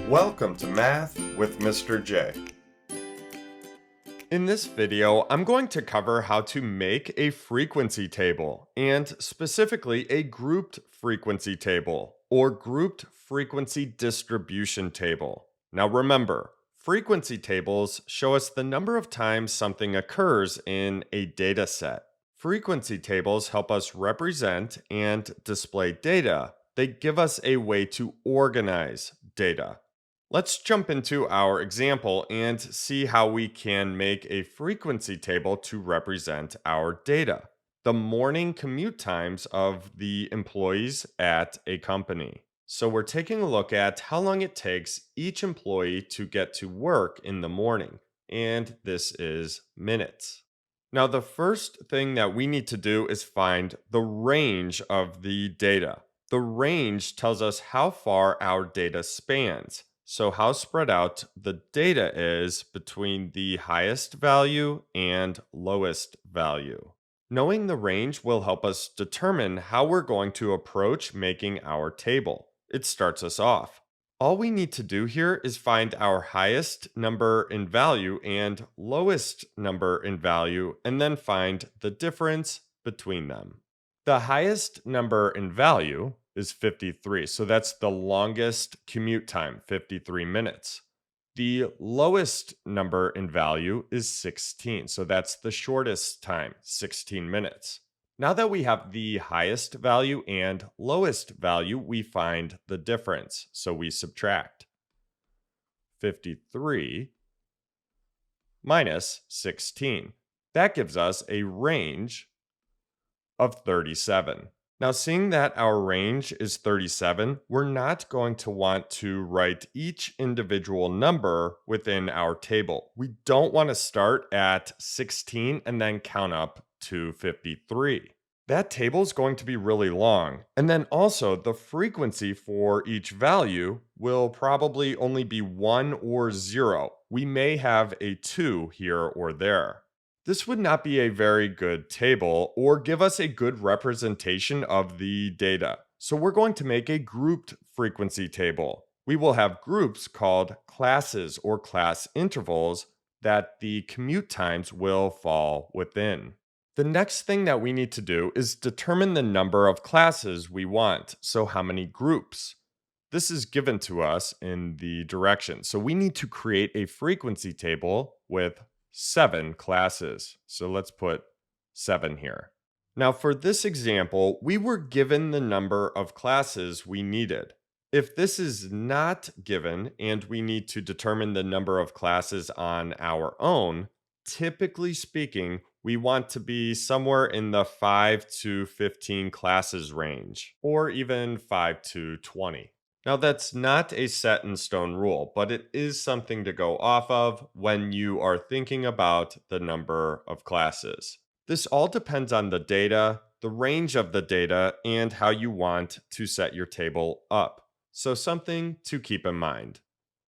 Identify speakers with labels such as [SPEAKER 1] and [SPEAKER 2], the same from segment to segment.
[SPEAKER 1] Welcome to Math with Mr. J. In this video, I'm going to cover how to make a frequency table, and specifically a grouped frequency table, or grouped frequency distribution table. Now remember, frequency tables show us the number of times something occurs in a data set. Frequency tables help us represent and display data. They give us a way to organize data. Let's jump into our example and see how we can make a frequency table to represent our data. The morning commute times of the employees at a company. So we're taking a look at how long it takes each employee to get to work in the morning, and this is minutes. Now, the first thing that we need to do is find the range of the data. The range tells us how far our data spans. So how spread out the data is between the highest value and lowest value. Knowing the range will help us determine how we're going to approach making our table. It starts us off. All we need to do here is find our highest number in value and lowest number in value, and then find the difference between them. The highest number in value is 53. So that's the longest commute time, 53 minutes. The lowest number in value is 16. So that's the shortest time, 16 minutes. Now that we have the highest value and lowest value, we find the difference. So we subtract 53 minus 16. That gives us a range of 37. Now, seeing that our range is 37, we're not going to want to write each individual number within our table. We don't want to start at 16 and then count up to 53. That table is going to be really long. And then also, the frequency for each value will probably only be 1 or 0. We may have a 2 here or there. This would not be a very good table or give us a good representation of the data. So we're going to make a grouped frequency table. We will have groups called classes or class intervals that the commute times will fall within. The next thing that we need to do is determine the number of classes we want. So how many groups? This is given to us in the direction. So we need to create a frequency table with 7 classes. So let's put 7 here. Now for this example, we were given the number of classes we needed. If this is not given and we need to determine the number of classes on our own, typically speaking, we want to be somewhere in the 5 to 15 classes range, or even 5 to 20. Now, that's not a set in stone rule, but it is something to go off of when you are thinking about the number of classes. This all depends on the data, the range of the data, and how you want to set your table up. So something to keep in mind.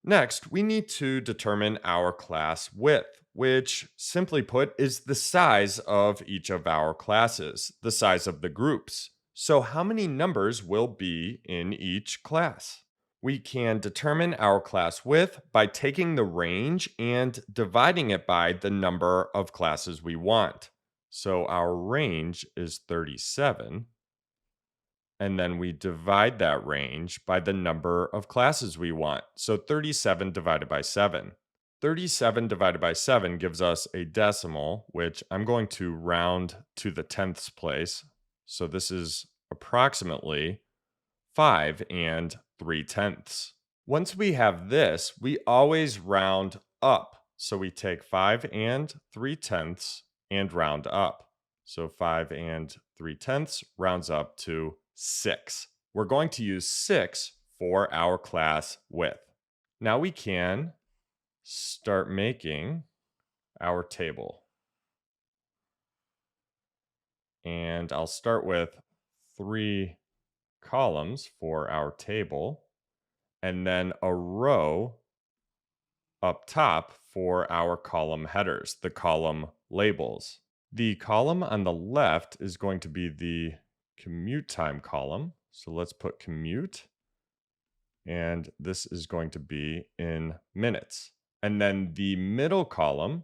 [SPEAKER 1] Next, we need to determine our class width, which simply put is the size of each of our classes, the size of the groups. So how many numbers will be in each class? We can determine our class width by taking the range and dividing it by the number of classes we want. So our range is 37, and then we divide that range by the number of classes we want. So 37 divided by 7. 37 divided by 7 gives us a decimal, which I'm going to round to the tenths place. So this is approximately 5 3/10. Once we have this, we always round up. So we take 5 3/10 and round up. So 5 3/10 rounds up to 6. We're going to use 6 for our class width. Now we can start making our table. And I'll start with 3 columns for our table, and then a row up top for our column headers, the column labels. The column on the left is going to be the commute time column. So let's put commute. And this is going to be in minutes. And then the middle column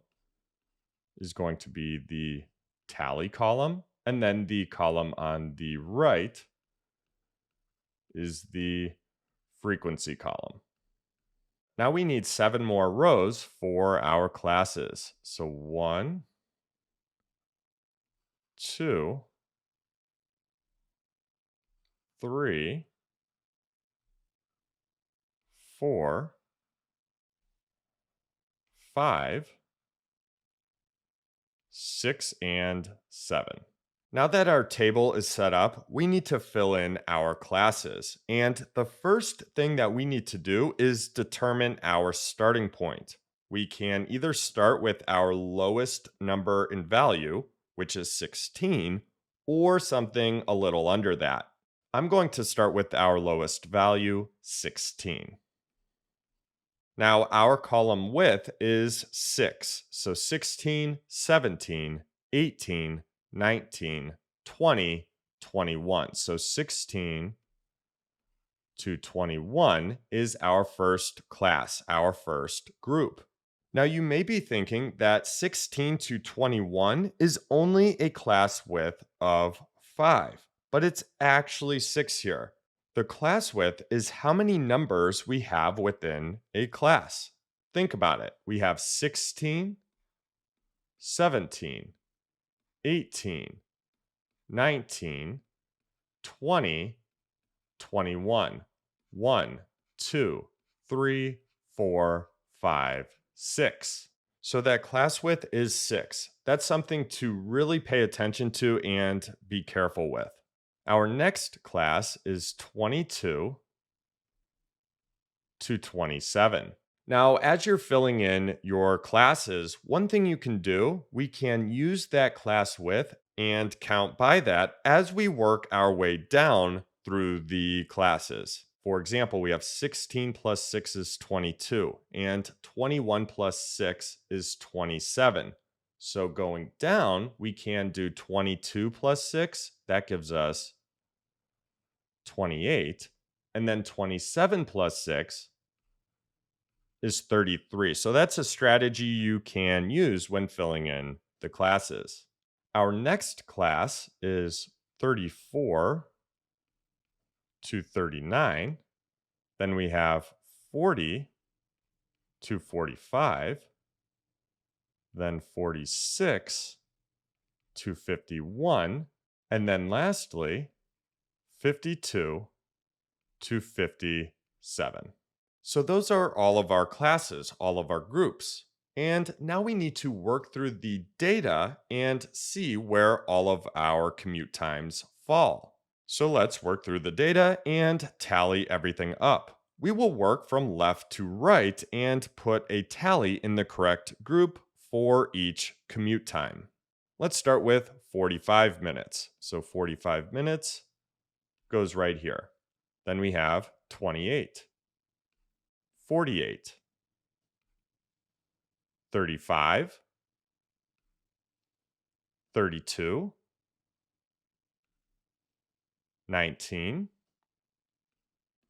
[SPEAKER 1] is going to be the tally column. And then the column on the right is the frequency column. Now we need 7 more rows for our classes. So 1, 2, 3, 4, 5, 6, and 7. Now that our table is set up, we need to fill in our classes. And the first thing that we need to do is determine our starting point. We can either start with our lowest number in value, which is 16, or something a little under that. I'm going to start with our lowest value, 16. Now our column width is 6. So 16, 17, 18, 19, 20, 21. So 16 to 21 is our first class, our first group. Now you may be thinking that 16 to 21 is only a class width of 5, but it's actually 6 here. The class width is how many numbers we have within a class. Think about it. We have 16, 17, 18, 19, 20, 21. 1, 2, 3, 4, 5, 6. So that class width is 6. That's something to really pay attention to and be careful with. Our next class is 22 to 27. Now, as you're filling in your classes, one thing you can do, we can use that class width and count by that as we work our way down through the classes. For example, we have 16 plus 6 is 22, and 21 plus 6 is 27. So going down, we can do 22 plus 6, that gives us 28, and then 27 plus 6 is 33. So that's a strategy you can use when filling in the classes. Our next class is 34 to 39. Then we have 40 to 45. Then 46 to 51. And then lastly, 52 to 57. So those are all of our classes, all of our groups. And now we need to work through the data and see where all of our commute times fall. So let's work through the data and tally everything up. We will work from left to right and put a tally in the correct group for each commute time. Let's start with 45 minutes. So 45 minutes goes right here. Then we have 28. 48, 35, 32, 19,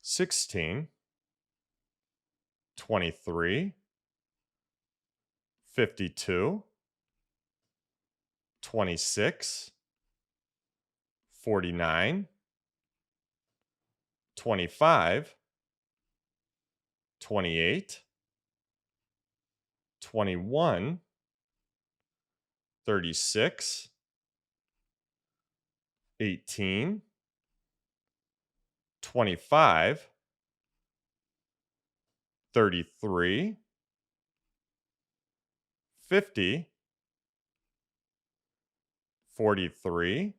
[SPEAKER 1] 16, 23, 52, 26, 49, 25, 28, 21, 36, 18, 25, 33, 50, 43,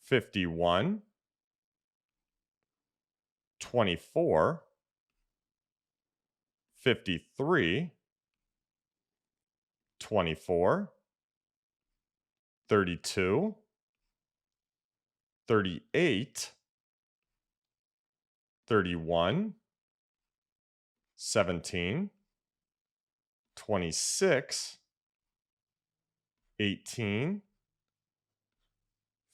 [SPEAKER 1] 51, 24, 53, 24, 32, 38, 31, 17, 26, 18,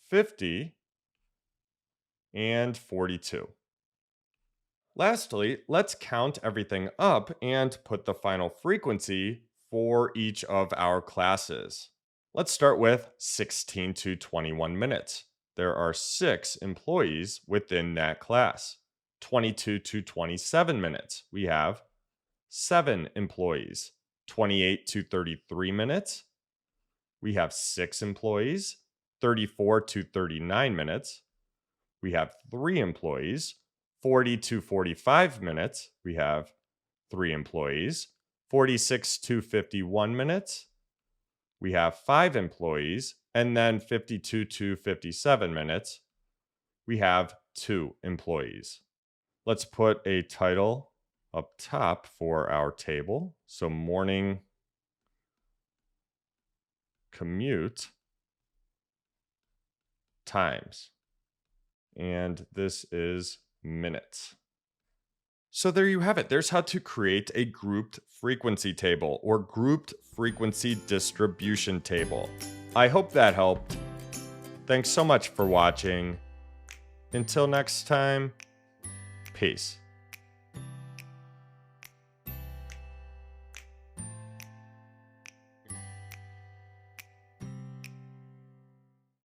[SPEAKER 1] 50, and 42. Lastly, let's count everything up and put the final frequency for each of our classes. Let's start with 16 to 21 minutes. There are 6 employees within that class. 22 to 27 minutes, we have 7 employees. 28 to 33 minutes, we have 6 employees. 34 to 39 minutes, we have 3 employees. 40 to 45 minutes, we have 3 employees. 46 to 51 minutes, we have 5 employees. And then 52 to 57 minutes, we have 2 employees. Let's put a title up top for our table. So morning commute times. And this is minutes. So there you have it. There's how to create a grouped frequency table or grouped frequency distribution table. I hope that helped. Thanks so much for watching. Until next time, peace.